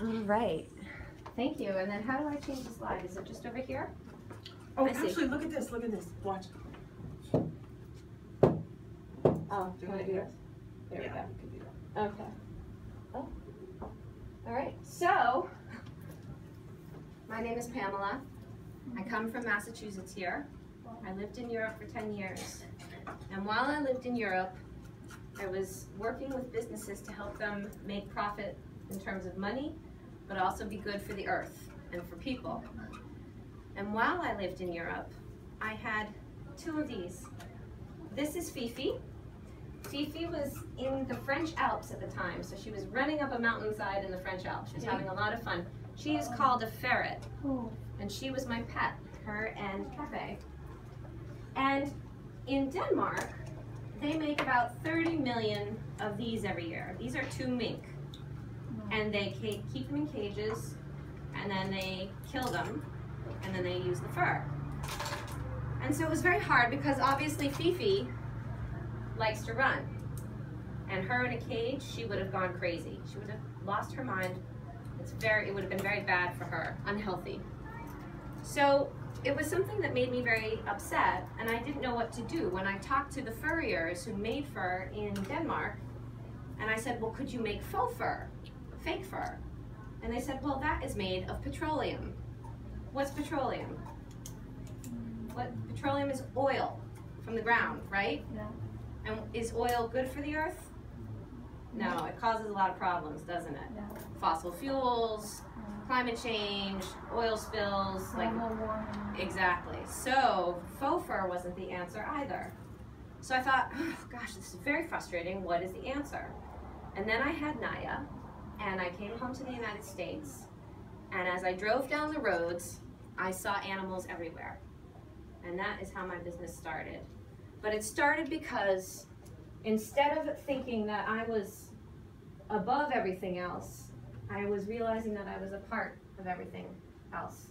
All right. Thank you. And then how do I change the slide? Is it just over here? Oh, actually, look at this. Look at this. Watch. Oh, do you want to do this? There we go. You can do that. Okay. Oh. All right. So, my name is Pamela. I come from Massachusetts here. I lived in Europe for 10 years. And while I lived in Europe, I was working with businesses to help them make profit in terms of money, but also be good for the earth and for people. And while I lived in Europe, I had two of these. This is Fifi. Fifi was in the French Alps at the time, so she was running up a mountainside in the French Alps. She was having a lot of fun. She is called a ferret, and she was my pet, her and Cafe. And in Denmark, they make about 30 million of these every year. These are two mink, and they keep them in cages, and then they kill them, and then they use the fur. And so it was very hard because obviously Fifi likes to run. And her in a cage, she would have gone crazy. She would have lost her mind. It would have been very bad for her, unhealthy. So it was something that made me very upset, and I didn't know what to do. When I talked to the furriers who made fur in Denmark, and I said, well, could you make faux fur, fake fur? And they said, well, that is made of petroleum. What's petroleum? Petroleum is oil from the ground, right? Yeah. And is oil good for the earth? No, it causes a lot of problems, doesn't it? Yeah. Fossil fuels, climate change, oil spills, Global warming. exactly. So faux fur wasn't the answer either. So I thought, oh gosh, this is very frustrating. What is the answer? And then I had Naya, and I came home to the United States, and as I drove down the roads, I saw animals everywhere. And that is how my business started. But it started because instead of thinking that I was above everything else, I was realizing that I was a part of everything else.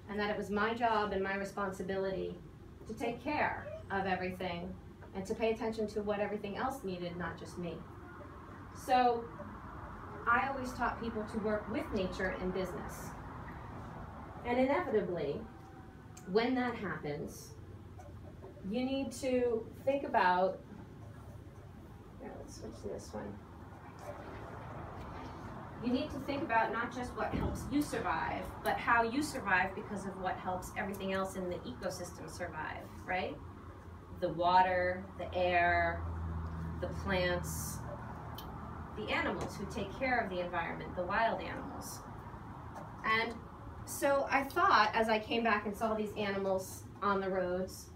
And that it was my job and my responsibility to take care of everything and to pay attention to what everything else needed, not just me. So I always taught people to work with nature in business. And inevitably, when that happens, you need to think about, here, let's switch to this one. You need to think about not just what helps you survive, but how you survive because of what helps everything else in the ecosystem survive, right? The water, the air, the plants, the animals who take care of the environment, the wild animals. And so I thought, as I came back and saw these animals on the roads,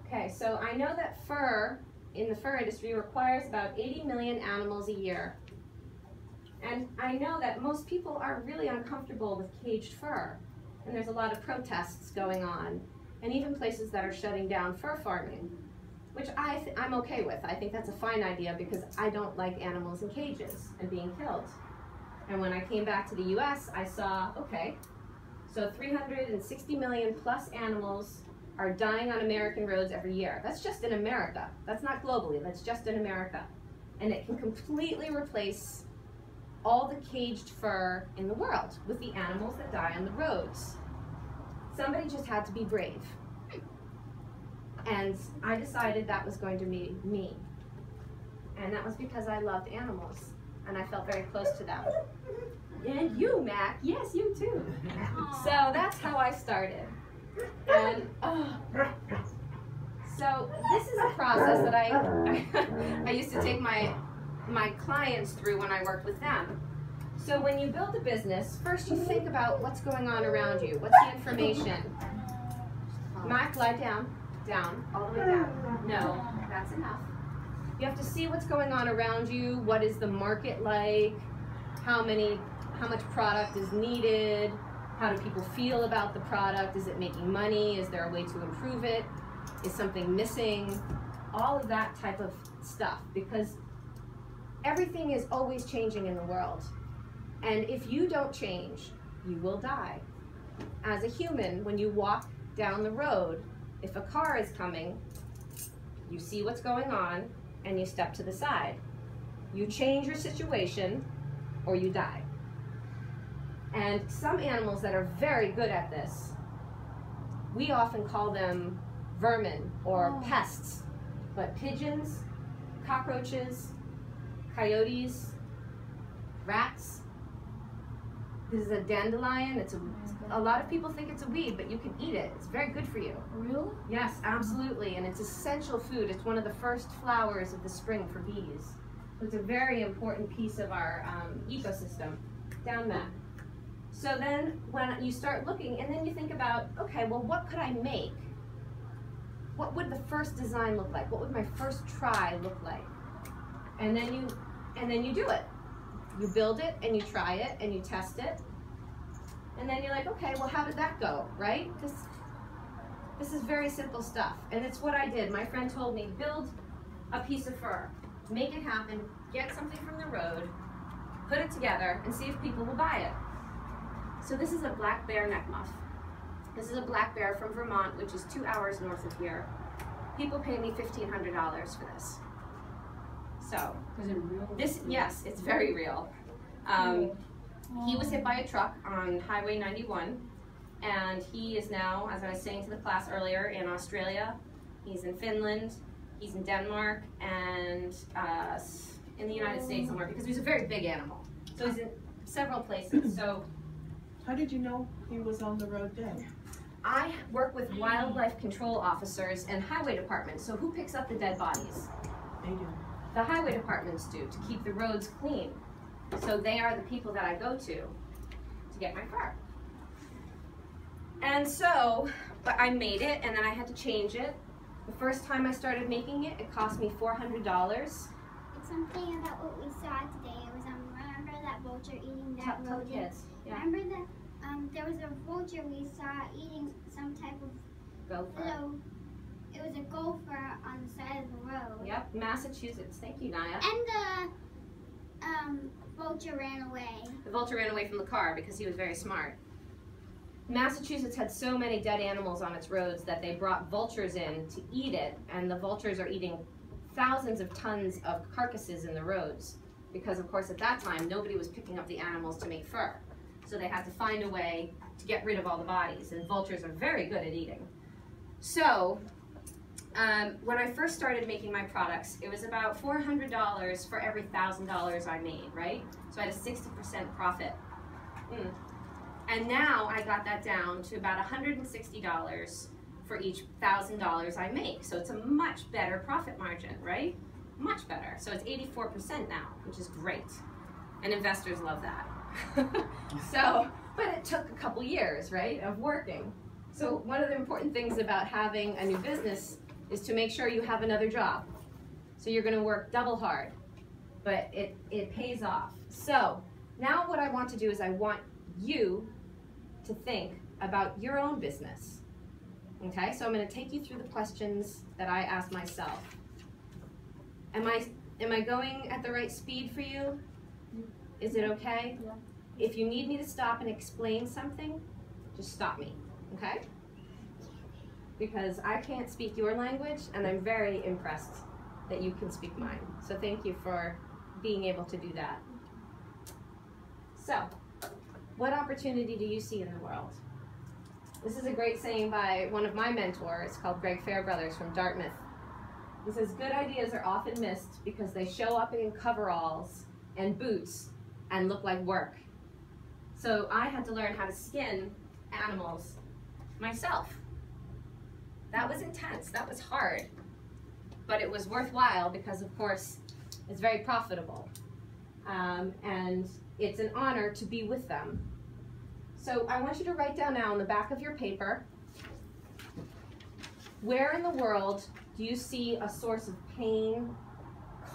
okay, so I know that fur, in the fur industry, requires about 80 million animals a year. And I know that most people are really uncomfortable with caged fur. And there's a lot of protests going on, and even places that are shutting down fur farming, which I'm okay with. I think that's a fine idea because I don't like animals in cages and being killed. And when I came back to the US, I saw, okay, so 360 million plus animals are dying on American roads every year. That's just in America. That's not globally, that's just in America. And it can completely replace all the caged fur in the world with the animals that die on the roads. Somebody just had to be brave. And I decided that was going to be me. And that was because I loved animals, and I felt very close to them. And you, Mac, yes, you too. So that's how I started. And so this is a process that I used to take my clients through when I worked with them. So when you build a business, first you think about what's going on around you. What's the information? Mac, lie down. Down, all the way down. No, that's enough. You have to see what's going on around you. What is the market like? How much product is needed? How do people feel about the product? Is it making money? Is there a way to improve it? Is something missing? All of that type of stuff, because everything is always changing in the world. And if you don't change, you will die. As a human, when you walk down the road, if a car is coming, you see what's going on and you step to the side. You change your situation or you die. And some animals that are very good at this, we often call them vermin or pests, but pigeons, cockroaches, coyotes, rats. This is a dandelion. A lot of people think it's a weed, but you can eat it. It's very good for you. Really? Yes, absolutely, and it's essential food. It's one of the first flowers of the spring for bees. So it's a very important piece of our ecosystem. Down that. So then when you start looking, and then you think about, okay, well, what could I make? What would the first design look like? What would my first try look like? And then you do it. You build it, and you try it, and you test it. And then you're like, okay, well, how did that go, right? This is very simple stuff, and it's what I did. My friend told me, build a piece of fur, make it happen, get something from the road, put it together, and see if people will buy it. So this is a black bear neck muff. This is a black bear from Vermont, which is 2 hours north of here. People pay me $1,500 for this. So, is it real? Yes, it's very real. He was hit by a truck on Highway 91, and he is now, as I was saying to the class earlier, in Australia. He's in Finland, he's in Denmark, and in the United States somewhere, because he's a very big animal. So he's in several places. So, how did you know he was on the road dead? I work with wildlife control officers and highway departments. So who picks up the dead bodies? They do. The highway departments do, to keep the roads clean. So they are the people that I go to get my fur. And so, but I made it, and then I had to change it. The first time I started making it, it cost me $400. It's something about what we saw today. It was remember that vulture eating that Tell the rodent? kids. Yeah. Remember that there was a vulture we saw eating some type of Gopher. It was a gopher on the side of the road. Yep, Massachusetts. Thank you, Naya. And the vulture ran away. The vulture ran away from the car because he was very smart. Massachusetts had so many dead animals on its roads that they brought vultures in to eat it, and the vultures are eating thousands of tons of carcasses in the roads because, of course, at that time, nobody was picking up the animals to make fur. So they had to find a way to get rid of all the bodies, and vultures are very good at eating. So when I first started making my products, it was about $400 for every $1,000 I made, right? So I had a 60% profit. And now I got that down to about $160 for each $1,000 I make. So it's a much better profit margin, right? Much better. So it's 84% now, which is great. And investors love that. So, but it took a couple years, right, of working. So one of the important things about having a new business is to make sure you have another job. So you're going to work double hard, but it pays off. So now what I want to do is I want you to think about your own business. Okay, so I'm going to take you through the questions that I asked myself. Am I going at the right speed for you? Is it okay? Yeah. If you need me to stop and explain something, just stop me, okay? Because I can't speak your language, and I'm very impressed that you can speak mine. So thank you for being able to do that. So, what opportunity do you see in the world? This is a great saying by one of my mentors called Greg Fairbrother from Dartmouth. He says, good ideas are often missed because they show up in coveralls and boots and look like work. So I had to learn how to skin animals myself. That was intense, that was hard, but it was worthwhile because, of course, it's very profitable. And it's an honor to be with them. So I want you to write down now on the back of your paper, where in the world do you see a source of pain,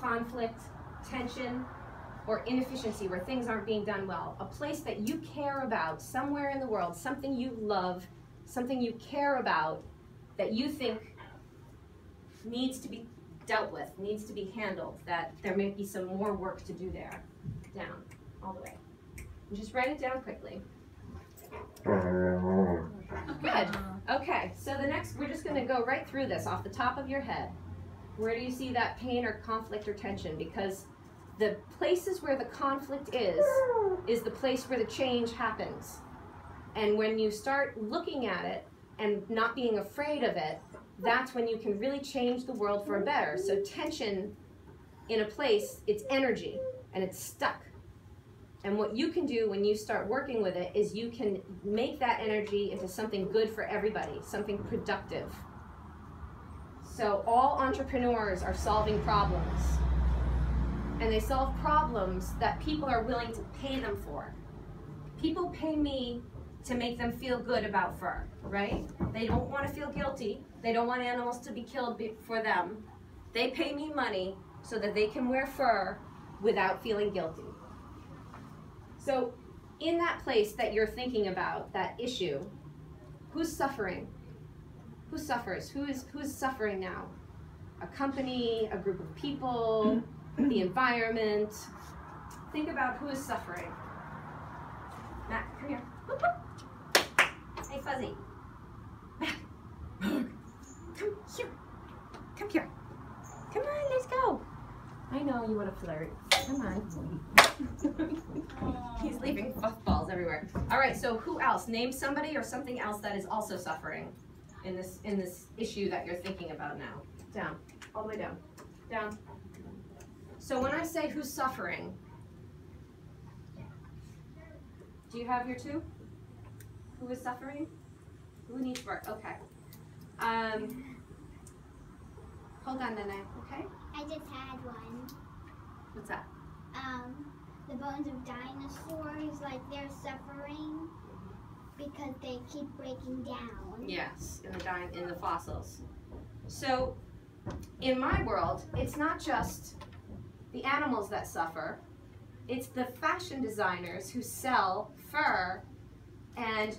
conflict, tension, or inefficiency where things aren't being done well? A place that you care about somewhere in the world, something you love, something you care about that you think needs to be dealt with, needs to be handled, that there may be some more work to do there. Down, all the way. And just write it down quickly. Good. Okay, so the next, we're just going to go right through this off the top of your head. Where do you see that pain or conflict or tension? Because the places where the conflict is the place where the change happens. And when you start looking at it and not being afraid of it, that's when you can really change the world for better. So tension in a place, it's energy and it's stuck. And what you can do when you start working with it is you can make that energy into something good for everybody, something productive. So all entrepreneurs are solving problems. And they solve problems that people are willing to pay them for. People pay me to make them feel good about fur, right? They don't want to feel guilty. They don't want animals to be killed for them. They pay me money so that they can wear fur without feeling guilty. So in that place that you're thinking about, that issue, who's suffering? Who suffers? Who is suffering now? A company, a group of people, the environment. Think about who is suffering. Matt, come here. Whoop, whoop. Hey, Fuzzy. Matt. Come here. Come here. Come on, let's go. I know you want to flirt. Come on. He's leaving balls everywhere. All right, so who else? Name somebody or something else that is also suffering in this issue that you're thinking about now. Down, all the way down. Down. So when I say who's suffering, do you have your two? Who is suffering? Who needs work? Okay. Hold on, Nene, okay? I just had one. What's that? The bones of dinosaurs, like they're suffering because they keep breaking down. Yes, in the fossils. So in my world, it's not just the animals that suffer, it's the fashion designers who sell fur and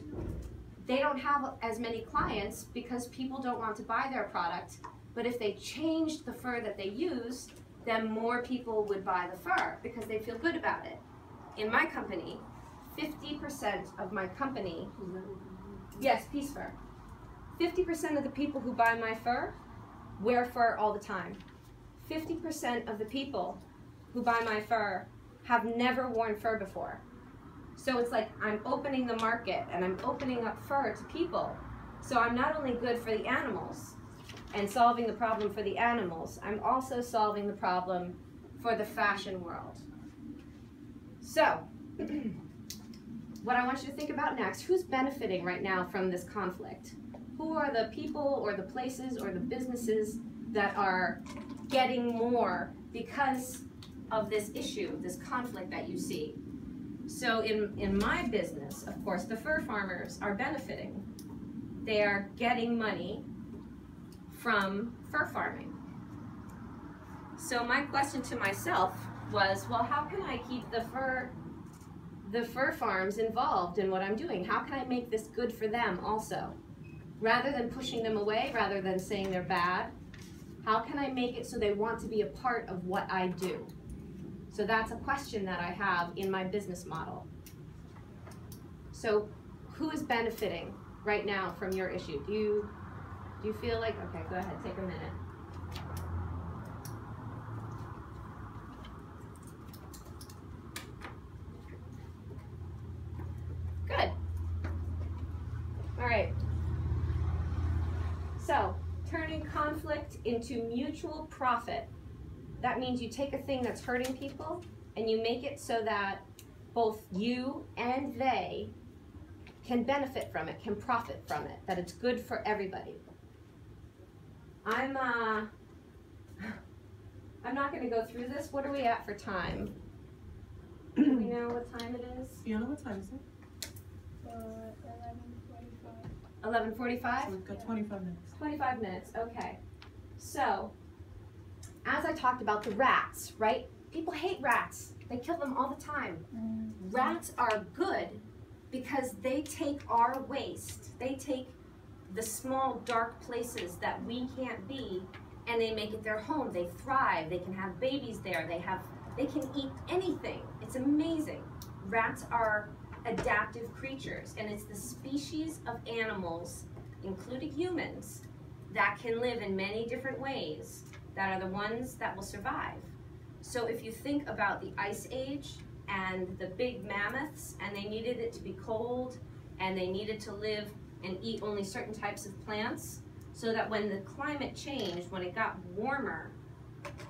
they don't have as many clients because people don't want to buy their product. But if they changed the fur that they use, then more people would buy the fur because they feel good about it. In my company, 50% of my company, yes, piece fur, 50% of the people who buy my fur wear fur all the time. 50% of the people who buy my fur have never worn fur before. So it's like I'm opening the market and I'm opening up fur to people. So I'm not only good for the animals and solving the problem for the animals, I'm also solving the problem for the fashion world. So, what I want you to think about next, who's benefiting right now from this conflict? Who are the people or the places or the businesses that are getting more because of this issue, this conflict that you see? So in my business, of course, the fur farmers are benefiting. They are getting money from fur farming. So my question to myself was, well, how can I keep the fur farms involved in what I'm doing? How can I make this good for them also? Rather than pushing them away, rather than saying they're bad, how can I make it so they want to be a part of what I do? So that's a question that I have in my business model. So who is benefiting right now from your issue? Do you feel like, okay, go ahead, take a minute. Good. All right. So, turning conflict into mutual profit. That means you take a thing that's hurting people and you make it so that both you and they can benefit from it, can profit from it, that it's good for everybody. I'm not going to go through this. What are we at for time? Do we know what time it is? Fiona, what time is it? 11:45. 11:45? So we've got 25 minutes. 25 minutes, okay. So, as I talked about the rats, right? People hate rats. They kill them all the time. Rats are good because they take our waste. They take the small, dark places that we can't be, and they make it their home. They thrive. They can have babies there. They can eat anything. It's amazing. Rats are adaptive creatures, and it's the species of animals, including humans, that can live in many different ways that are the ones that will survive. So if you think about the Ice Age and the big mammoths, and they needed it to be cold, and they needed to live and eat only certain types of plants, so that when the climate changed, when it got warmer,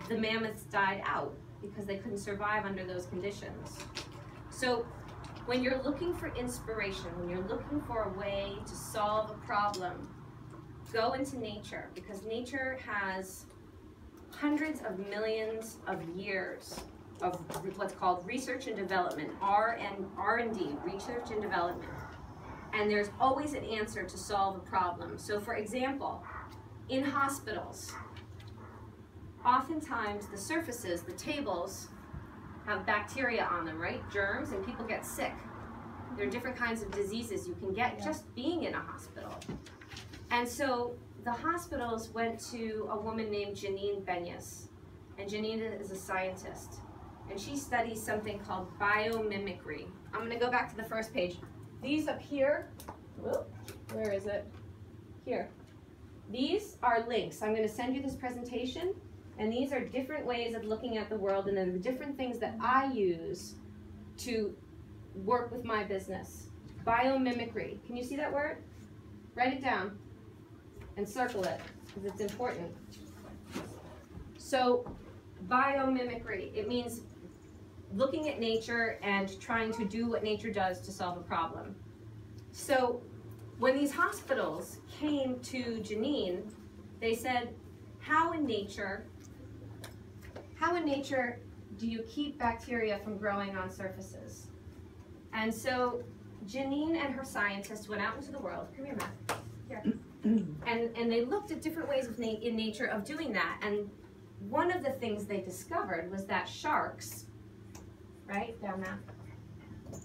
the mammoths died out because they couldn't survive under those conditions. So when you're looking for inspiration, when you're looking for a way to solve a problem, go into nature, because nature has hundreds of millions of years of what's called research and development, R&D, research and development. And there's always an answer to solve a problem. So for example, in hospitals, oftentimes the surfaces, the tables, have bacteria on them, right? Germs, and people get sick. There are different kinds of diseases you can get just being in a hospital. And so the hospitals went to a woman named Janine Benyus. And Janine is a scientist. And she studies something called biomimicry. I'm gonna go back to the first page. These up here, where is it? Here. These are links. I'm gonna send you this presentation, and these are different ways of looking at the world, and then the different things that I use to work with my business. Biomimicry. Can you see that word? Write it down and circle it, because it's important. So, biomimicry, it means looking at nature and trying to do what nature does to solve a problem. So when these hospitals came to Janine, they said, how in nature do you keep bacteria from growing on surfaces? And so Janine and her scientists went out into the world. Come here, Matt. Here. And they looked at different ways in nature of doing that. And one of the things they discovered was that sharks, right, down there.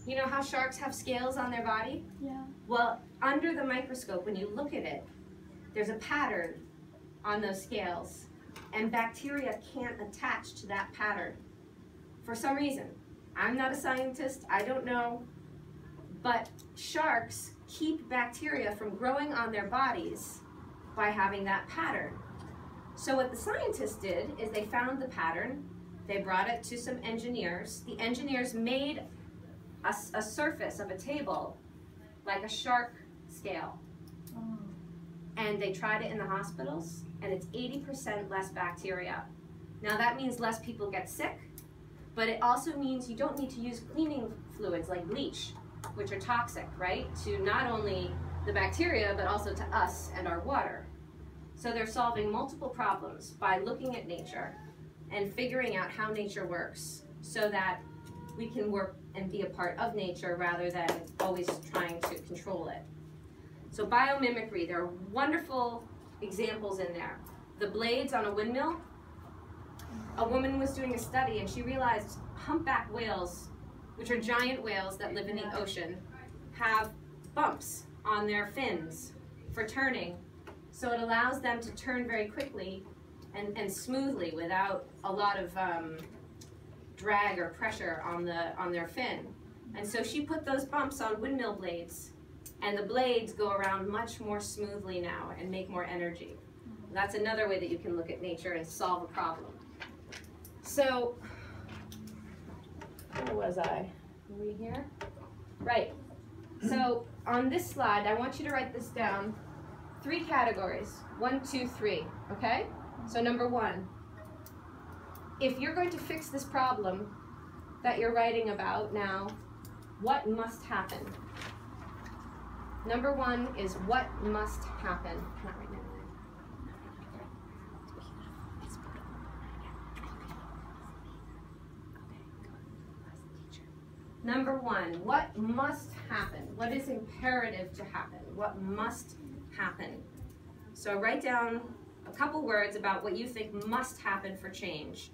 You know how sharks have scales on their body? Yeah. Well, under the microscope, when you look at it, there's a pattern on those scales, and bacteria can't attach to that pattern for some reason. I'm not a scientist, I don't know, but sharks keep bacteria from growing on their bodies by having that pattern. So what the scientists did is they found the pattern. They brought it to some engineers. The engineers made a surface of a table like a shark scale. Oh. And they tried it in the hospitals, and it's 80% less bacteria. Now that means less people get sick, but it also means you don't need to use cleaning fluids like bleach, which are toxic, right? To not only the bacteria, but also to us and our water. So they're solving multiple problems by looking at nature and figuring out how nature works so that we can work and be a part of nature rather than always trying to control it. So biomimicry, there are wonderful examples in there. The blades on a windmill, a woman was doing a study and she realized humpback whales, which are giant whales that live in the ocean, have bumps on their fins for turning. So it allows them to turn very quickly and smoothly without a lot of drag or pressure on their fin. And so she put those bumps on windmill blades, and the blades go around much more smoothly now and make more energy. That's another way that you can look at nature and solve a problem. So, where was I? Were we here? Right. So on this slide, I want you to write this down. 3 categories. 1, 2, 3. Okay? So number 1, if you're going to fix this problem that you're writing about now, what must happen? Number 1 is what must happen. Not right now. Number 1, what must happen? What is imperative to happen? What must happen? So write down a couple words about what you think must happen for change.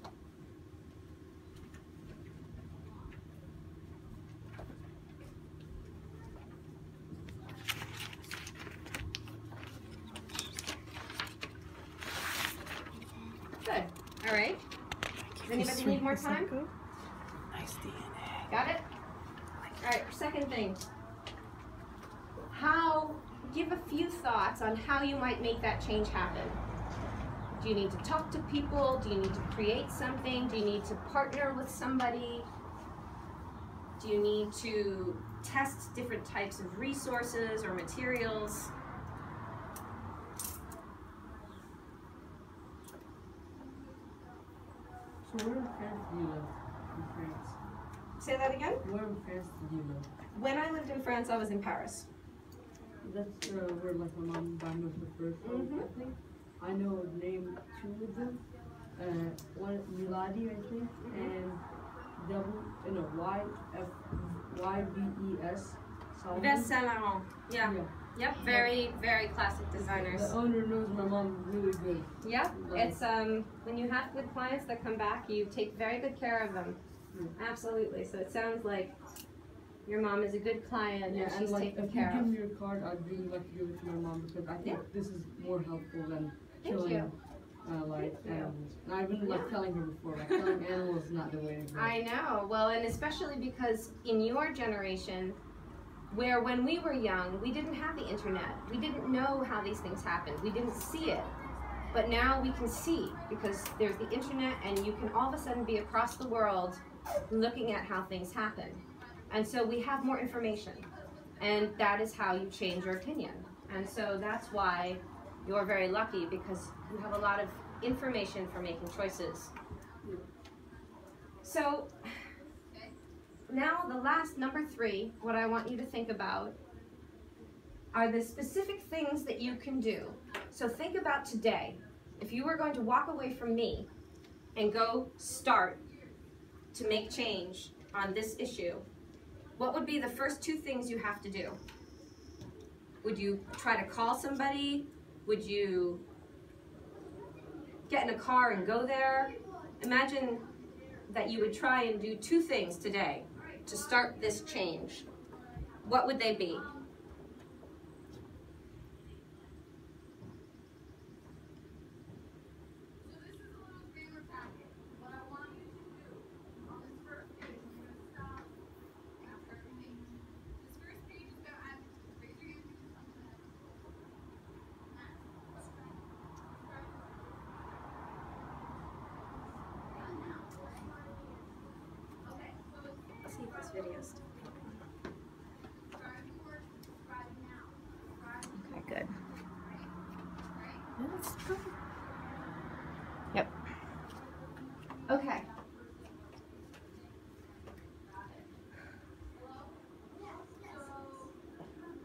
Good. All right. Does anybody need more time? Nice DNA. Got it? All right, second thing. Give a few thoughts on how you might make that change happen. Do you need to talk to people? Do you need to create something? Do you need to partner with somebody? Do you need to test different types of resources or materials? So where in France do you live? In France? Say that again? Where in France did you live? When I lived in France, I was in Paris. That's where like my mom died with the first one, I think. I know name two of them. One Miladi, I think, and YVES. Yves Saint Laurent. Yeah. Yep. Very, very classic designers. The owner knows my mom really good. Yep. It's when you have good clients that come back, you take very good care of them. Absolutely. So it sounds like your mom is a good client and she's like, taken care of. If you give me your card, I'd really like to give it to my mom because I think this is more helpful than killing animals. And I've been telling her before, killing animals is not the way to go. I know. Well, and especially because in your generation, where when we were young, we didn't have the internet. We didn't know how these things happened. We didn't see it. But now we can see because there's the internet and you can all of a sudden be across the world looking at how things happen. And so we have more information. And that is how you change your opinion. And so that's why you're very lucky because you have a lot of information for making choices. So now the last, number 3, what I want you to think about are the specific things that you can do. So think about today. If you were going to walk away from me and go start to make change on this issue, what would be the first 2 things you have to do? Would you try to call somebody? Would you get in a car and go there? Imagine that you would try and do 2 things today to start this change. What would they be? See if this video's okay, good. Yep. Okay.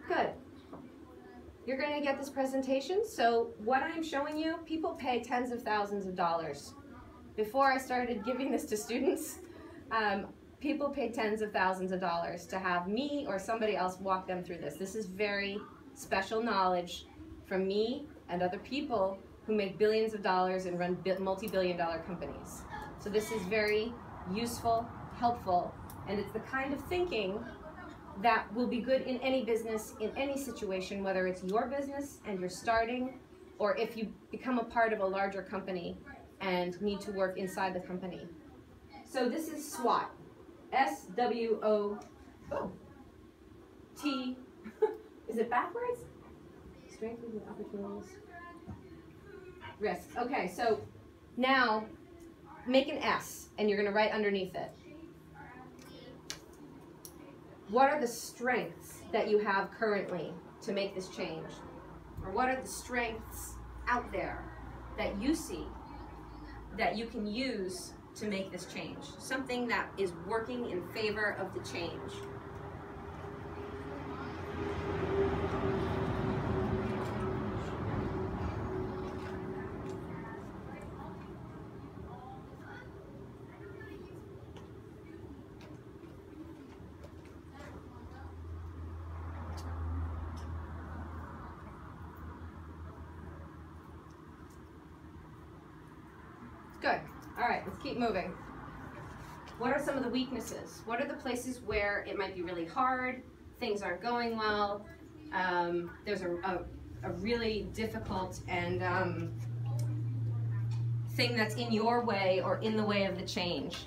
Good. You're going to get this presentation. So what I'm showing you, people pay tens of thousands of dollars. Before I started giving this to students, people pay tens of thousands of dollars to have me or somebody else walk them through this. This is very special knowledge from me and other people who make billions of dollars and run multi-billion-dollar companies. So this is very useful, helpful, and it's the kind of thinking that will be good in any business, in any situation, whether it's your business and you're starting, or if you become a part of a larger company and need to work inside the company. So this is SWOT. S-W-O-T. Is it backwards? Strengths and opportunities. Risks. Okay, so now make an S and you're going to write underneath it. What are the strengths that you have currently to make this change? Or what are the strengths out there that you see that you can use to make this change? Something that is working in favor of the change. Good. All right, let's keep moving. What are some of the weaknesses? What are the places where it might be really hard, things aren't going well, there's a really difficult and thing that's in your way or in the way of the change?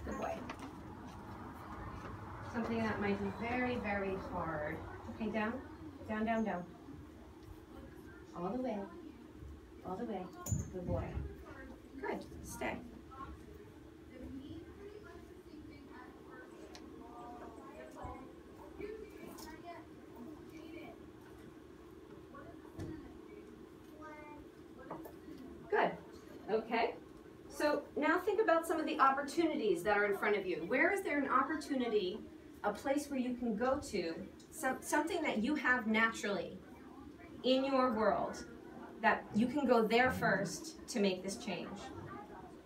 Good boy. Something that might be very, very hard. Okay, down, down, down, down. All the way. All the way. Good boy. Good. Stay. Good. Okay. So now think about some of the opportunities that are in front of you. Where is there an opportunity, a place where you can go to, something that you have naturally in your world, that you can go there first to make this change?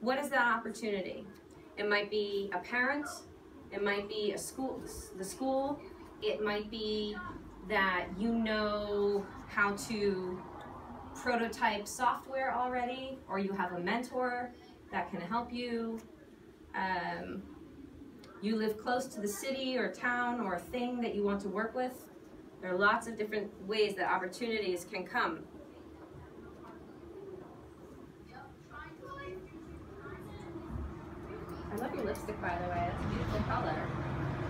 What is that opportunity? It might be a parent, it might be a school, the school, it might be that you know how to prototype software already, or you have a mentor that can help you. You live close to the city or town or thing that you want to work with. There are lots of different ways that opportunities can come. I love your lipstick, by the way. That's a beautiful color.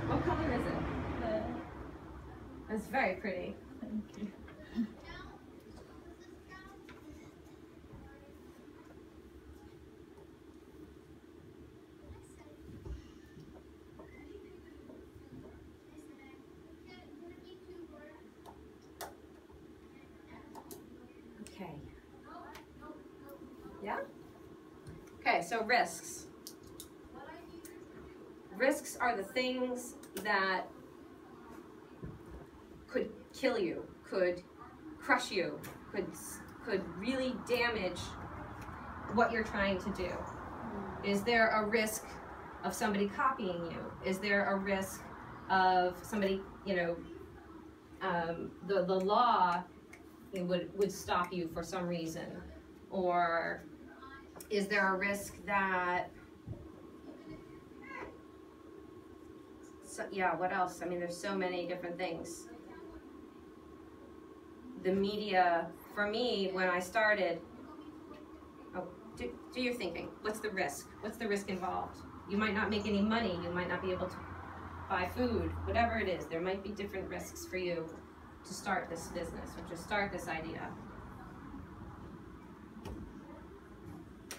What color is it? It's very pretty. Thank you. Okay. Yeah? Okay, so risks. Risks are the things that could kill you, could crush you, could really damage what you're trying to do. Is there a risk of somebody copying you? Is there a risk of somebody, the law would stop you for some reason? Or is there a risk that, what else? I mean, there's so many different things. The media, for me, when I started, do your thinking. What's the risk? What's the risk involved? You might not make any money. You might not be able to buy food. Whatever it is, there might be different risks for you to start this business or to start this idea.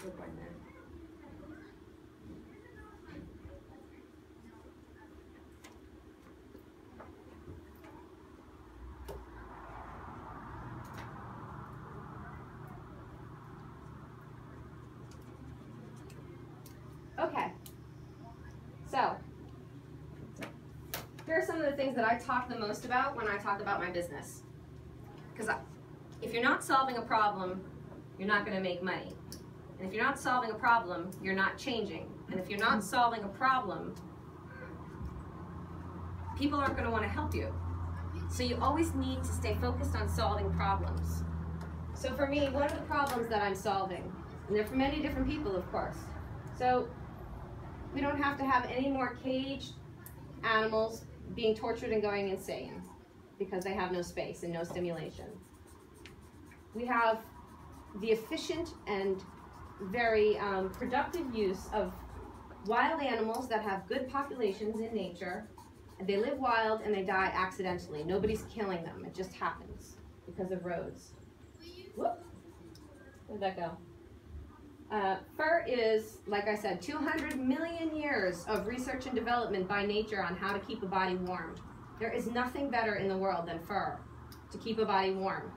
Good one there. Okay, so here are some of the things that I talk the most about when I talk about my business. Because if you're not solving a problem, you're not going to make money. And if you're not solving a problem, you're not changing. And if you're not solving a problem, people aren't going to want to help you. So you always need to stay focused on solving problems. So for me, one of the problems that I'm solving, and they're for many different people, of course. So we don't have to have any more caged animals being tortured and going insane because they have no space and no stimulation. We have the efficient and very productive use of wild animals that have good populations in nature. And they live wild and they die accidentally. Nobody's killing them. It just happens because of roads. Whoop. Where'd that go? Fur is, like I said, 200 million years of research and development by nature on how to keep a body warm. There is nothing better in the world than fur to keep a body warm.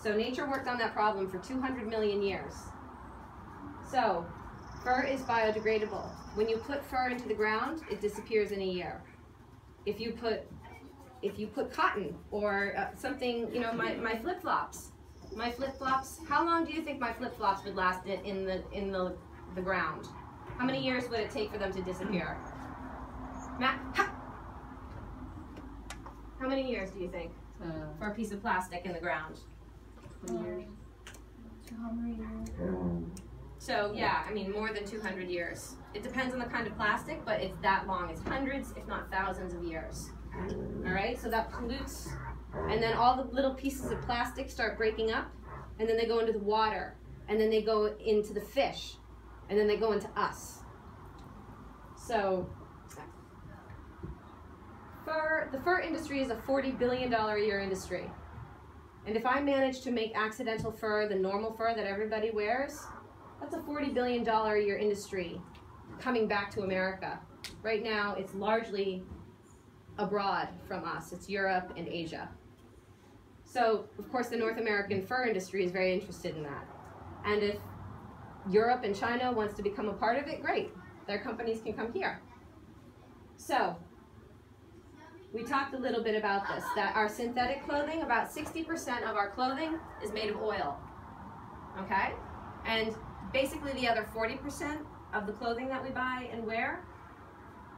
So nature worked on that problem for 200 million years. So fur is biodegradable. When you put fur into the ground, it disappears in a year. If you put cotton or something, my flip-flops. My flip-flops, how long do you think my flip-flops would last in the ground? How many years would it take for them to disappear? Matt, how many years do you think for a piece of plastic in the ground? 20 years. 200 years. So yeah, I mean more than 200 years. It depends on the kind of plastic, but it's that long. It's hundreds, if not thousands of years. All right, so that pollutes, and then all the little pieces of plastic start breaking up, and then they go into the water, and then they go into the fish, and then they go into us. So the fur industry is a $40 billion a year industry. And if I manage to make accidental fur the normal fur that everybody wears, that's a $40 billion a year industry coming back to America. Right now, it's largely abroad from us. It's Europe and Asia. So, of course, the North American fur industry is very interested in that. And if Europe and China wants to become a part of it, great. Their companies can come here. So, we talked a little bit about this, that our synthetic clothing, about 60% of our clothing is made of oil, okay? And basically the other 40% of the clothing that we buy and wear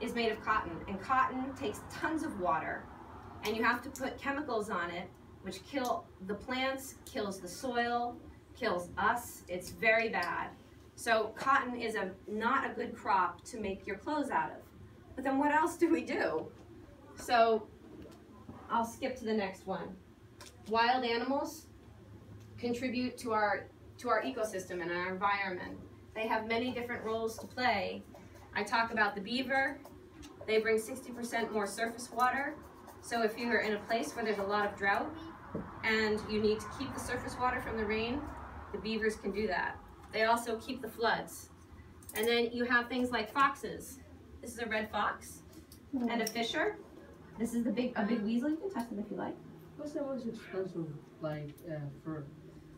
is made of cotton. And cotton takes tons of water, and you have to put chemicals on it, which kill the plants, kills the soil, kills us. It's very bad. So cotton is not a good crop to make your clothes out of. But then what else do we do? So I'll skip to the next one. Wild animals contribute to our ecosystem and our environment. They have many different roles to play. I talk about the beaver. They bring 60% more surface water. So if you're in a place where there's a lot of drought and you need to keep the surface water from the rain, the beavers can do that. They also keep the floods. And then you have things like foxes. This is a red fox and a fisher. This is a big weasel. You can touch them if you like. What's the most expensive, like, fur?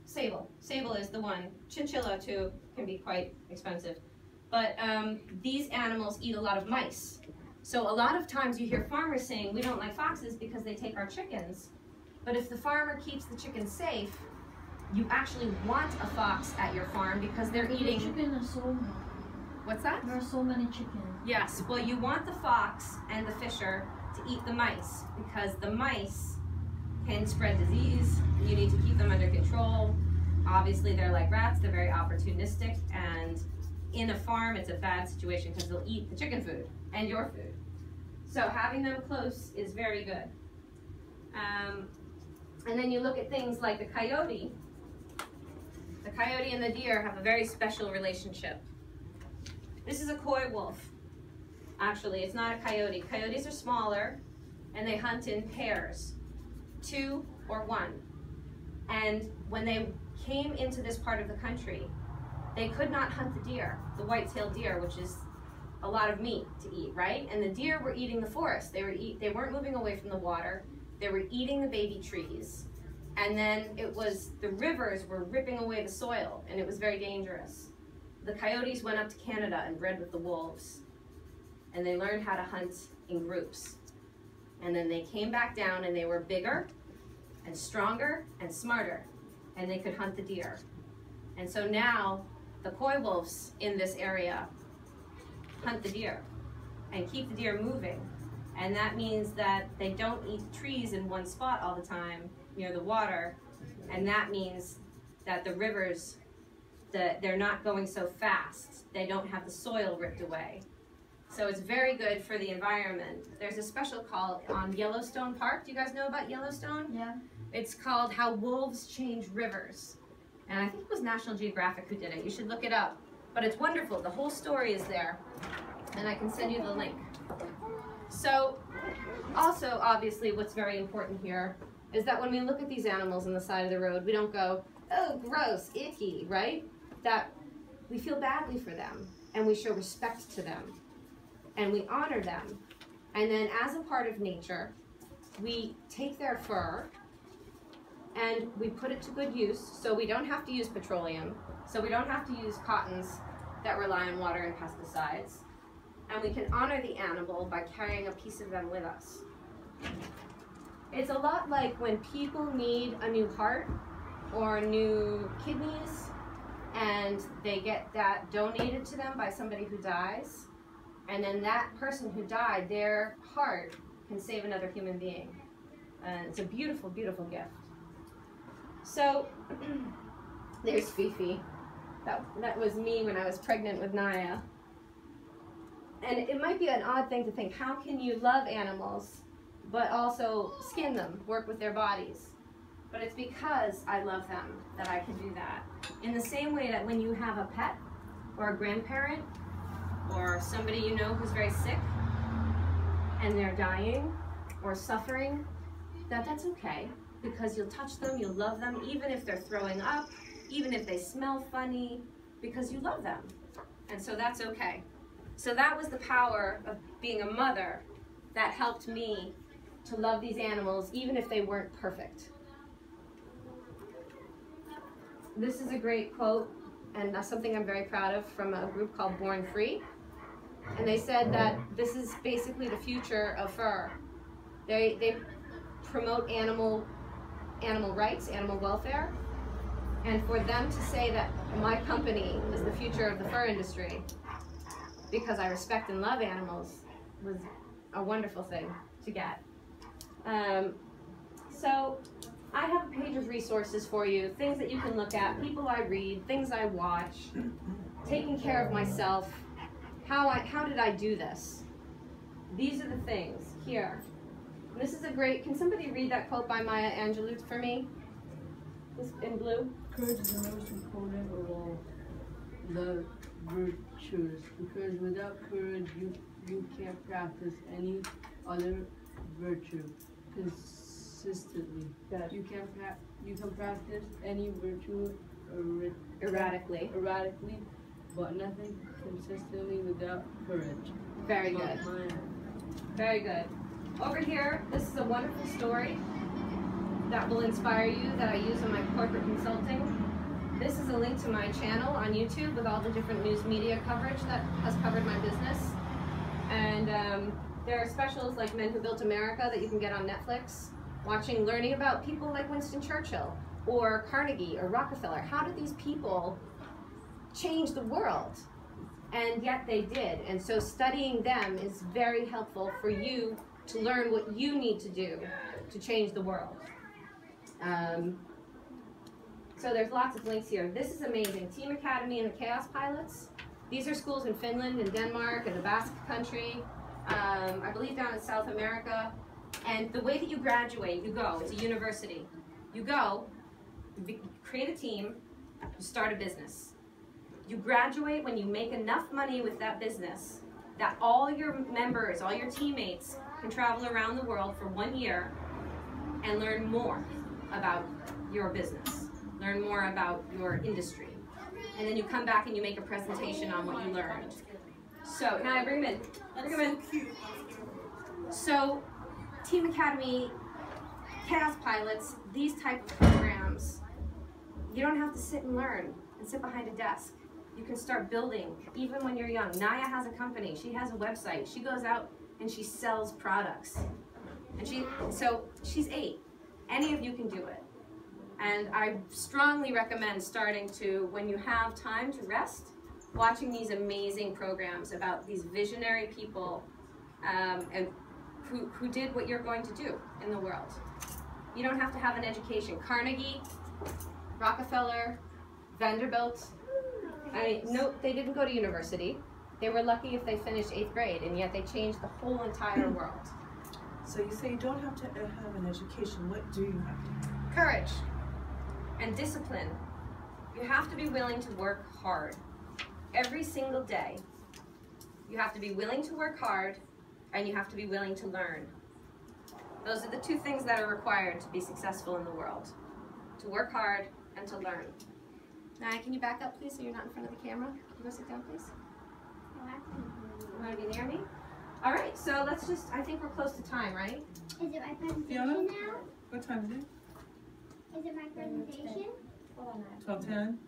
Sable. Sable is the one. Chinchilla, too, can be quite expensive. But these animals eat a lot of mice. So a lot of times you hear farmers saying, we don't like foxes because they take our chickens. But if the farmer keeps the chickens safe, you actually want a fox at your farm because they're eating... Chicken are so many. What's that? There are so many chickens. Yes, well you want the fox and the fisher to eat the mice because the mice can spread disease. You need to keep them under control. Obviously they're like rats, they're very opportunistic, and in a farm it's a bad situation because they'll eat the chicken food and your food. So having them close is very good. And then you look at things like the coyote. The coyote and the deer have a very special relationship. This is a coy wolf. Actually, it's not a coyote. Coyotes are smaller and they hunt in pairs, 2 or 1. And when they came into this part of the country, they could not hunt the deer, the white-tailed deer, which is a lot of meat to eat, right? And the deer were eating the forest. They weren't moving away from the water. They were eating the baby trees. And then the rivers were ripping away the soil, and it was very dangerous. The coyotes went up to Canada and bred with the wolves, and they learned how to hunt in groups. And then they came back down and they were bigger and stronger and smarter, and they could hunt the deer. And so now the coy wolves in this area hunt the deer and keep the deer moving. And that means that they don't eat trees in one spot all the time near the water, and that means that the rivers, they're not going so fast. They don't have the soil ripped away. So it's very good for the environment. There's a special call on Yellowstone Park. Do you guys know about Yellowstone? Yeah. It's called How Wolves Change Rivers. And I think it was National Geographic who did it. You should look it up. But it's wonderful. The whole story is there. And I can send you the link. So also, obviously, what's very important here is that when we look at these animals on the side of the road, we don't go, oh, gross, icky, right? That we feel badly for them, and we show respect to them, and we honor them. And then as a part of nature, we take their fur and we put it to good use, so we don't have to use petroleum, so we don't have to use cottons that rely on water and pesticides, and we can honor the animal by carrying a piece of them with us. It's a lot like when people need a new heart or new kidneys, and they get that donated to them by somebody who dies, and then that person who died, their heart can save another human being. And it's a beautiful, beautiful gift. So there's Fifi. That was me when I was pregnant with Naya. And it might be an odd thing to think, how can you love animals but also skin them, work with their bodies? But it's because I love them that I can do that. In the same way that when you have a pet or a grandparent or somebody you know who's very sick and they're dying or suffering, that's okay. because you'll touch them, you'll love them, even if they're throwing up, even if they smell funny, because you love them. And so that's okay. So that was the power of being a mother that helped me to love these animals, even if they weren't perfect. This is a great quote, and something I'm very proud of, from a group called Born Free. And they said that this is basically the future of fur. They promote animal rights, animal welfare, and for them to say that my company is the future of the fur industry because I respect and love animals was a wonderful thing to get. So I have a page of resources for you, things that you can look at, people I read, things I watch, taking care of myself. How did I do this? These are the things here. This is a great, can somebody read that quote by Maya Angelou for me? This in blue. Courage is the most important of all the virtues, because without courage you can't practice any other virtue consistently. Good. You can practice any virtue Erratically. but nothing consistently without courage. Very good. Very good. Over here, this is a wonderful story that will inspire you that I use in my corporate consulting. This is a link to my channel on YouTube with all the different news media coverage that has covered my business. And there are specials like Men Who Built America that you can get on Netflix, learning about people like Winston Churchill or Carnegie or Rockefeller. How did these people change the world? And yet they did. And so studying them is very helpful for you to learn what you need to do to change the world. So there's lots of links here. This is amazing. Team Academy and the Chaos Pilots. These are schools in Finland and Denmark and the Basque Country, I believe down in South America. And the way that you graduate, you go, it's a university. You go, you create a team, you start a business. You graduate when you make enough money with that business that all your members, all your teammates can travel around the world for 1 year and learn more about your business, learn more about your industry. And then you come back and you make a presentation on what you learned. So, now I bring them in. Bring them in. So, Team Academy, Chaos Pilots, these type of programs, you don't have to sit and learn and sit behind a desk. You can start building even when you're young. Naya has a company. She has a website. She goes out and she sells products. And she's 8. Any of you can do it. And I strongly recommend starting to, when you have time to rest, watching these amazing programs about these visionary people and who did what you're going to do in the world. You don't have to have an education. Carnegie, Rockefeller, Vanderbilt. No, they didn't go to university. They were lucky if they finished 8th grade, and yet they changed the whole entire world. So you say you don't have to have an education. What do you have to have? Courage and discipline. You have to be willing to work hard every single day. You have to be willing to work hard, and you have to be willing to learn. Those are the 2 things that are required to be successful in the world. To work hard and to learn. Now, can you back up, please, so you're not in front of the camera? Can you go sit down, please? You want to be near me? All right, so let's just, I think we're close to time, right? Is it my presentation Fiona? now? What time is it? Is it my presentation? 12:10?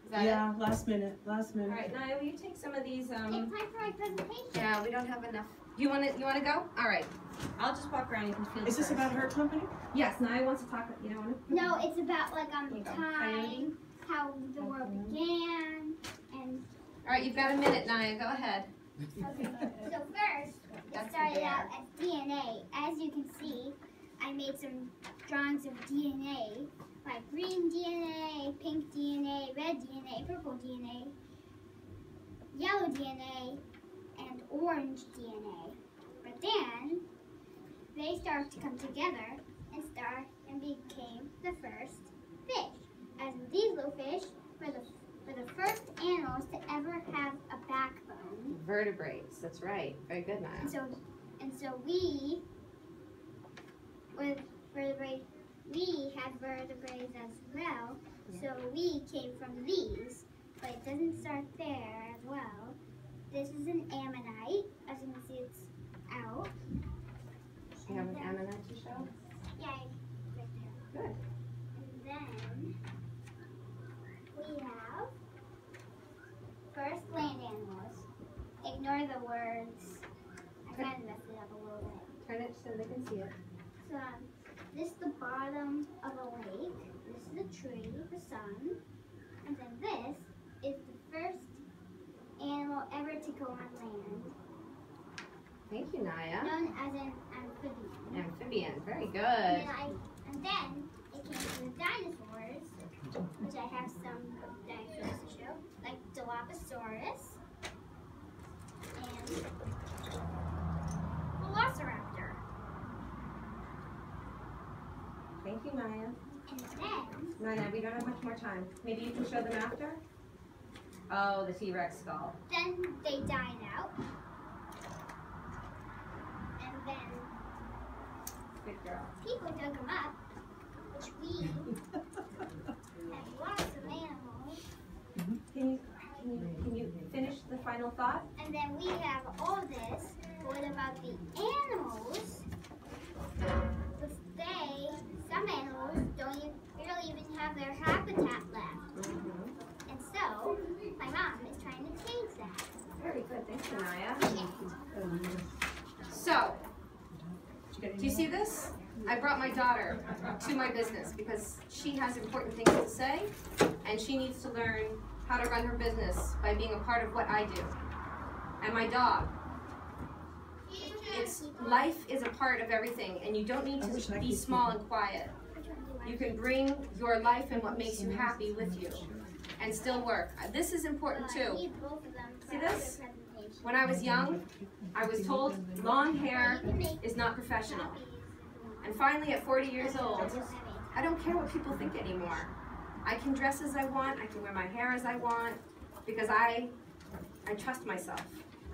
Is that Yeah, last minute. it? All right, Naya, will you take some of these? It's time for my presentation. Yeah, we don't have enough. You want to go? All right. I'll just walk around. You can feel. Is this about her company? Yes, Naya wants to talk. You don't want to? No, it's about like Here you go. time, how the world began, and All right, you've got a minute, Naya. Go ahead. okay. So first, it started out as DNA. As you can see, I made some drawings of DNA, like green DNA, pink DNA, red DNA, purple DNA, yellow DNA, and orange DNA. But then they started to come together and became the first fish. As in these little fish were the first animals to ever have a backbone. Vertebrates. That's right. Very good, Naya. And so we, with vertebrates, we had vertebrae as well, so we came from these, but it doesn't start there as well. This is an ammonite. As you can see, it's out. You have an ammonite to show? Yeah, right there. Good. And then we have first land animals. Ignore the words. I kind of messed it up a little bit. Turn it so they can see it. So this is the bottom of a lake. This is a tree, the sun. And then this is the first animal ever to go on land, Thank you, Naya. known as an amphibian. Amphibian. Very And good. then it came to the dinosaurs, which I have some dinosaurs to show, like Dilophosaurus and Velociraptor. Thank you, Naya. And then Naya, we don't have much more time. Maybe you can show them after? Oh, the T-Rex skull. they died out. And then Good girl. people dug them up, which we have lots of animals. Can you finish the final thought? And then we have all this. But what about the animals? Some animals barely even have their habitat left. And so, my mom is trying to change that. Very good. Thank you, Naya. Yeah. So, do you see this? I brought my daughter to my business because she has important things to say and she needs to learn how to run her business by being a part of what I do. And my dog. Life is a part of everything and you don't need to be small and quiet. You can bring your life and what makes you happy with you and still work. This is important too. Need both of them for See this? their presentation. When I was young, I was told long hair is not professional. And finally at 40 years old, I don't care what people think anymore. I can dress as I want, I can wear my hair as I want, because I trust myself.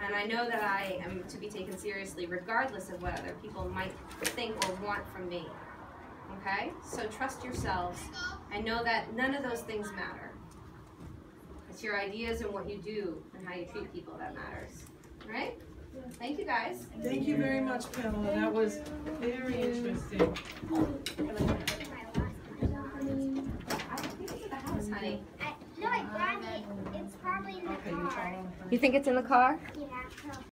And I know that I am to be taken seriously regardless of what other people might think or want from me. Okay? So trust yourselves and know that none of those things matter. It's your ideas and what you do and how you treat people that matters. All right? Thank you guys. Thank you very much, Pamela. That was very interesting. I think it's at the house, honey. No, I brought it. It's probably in the car. You think it's in the car?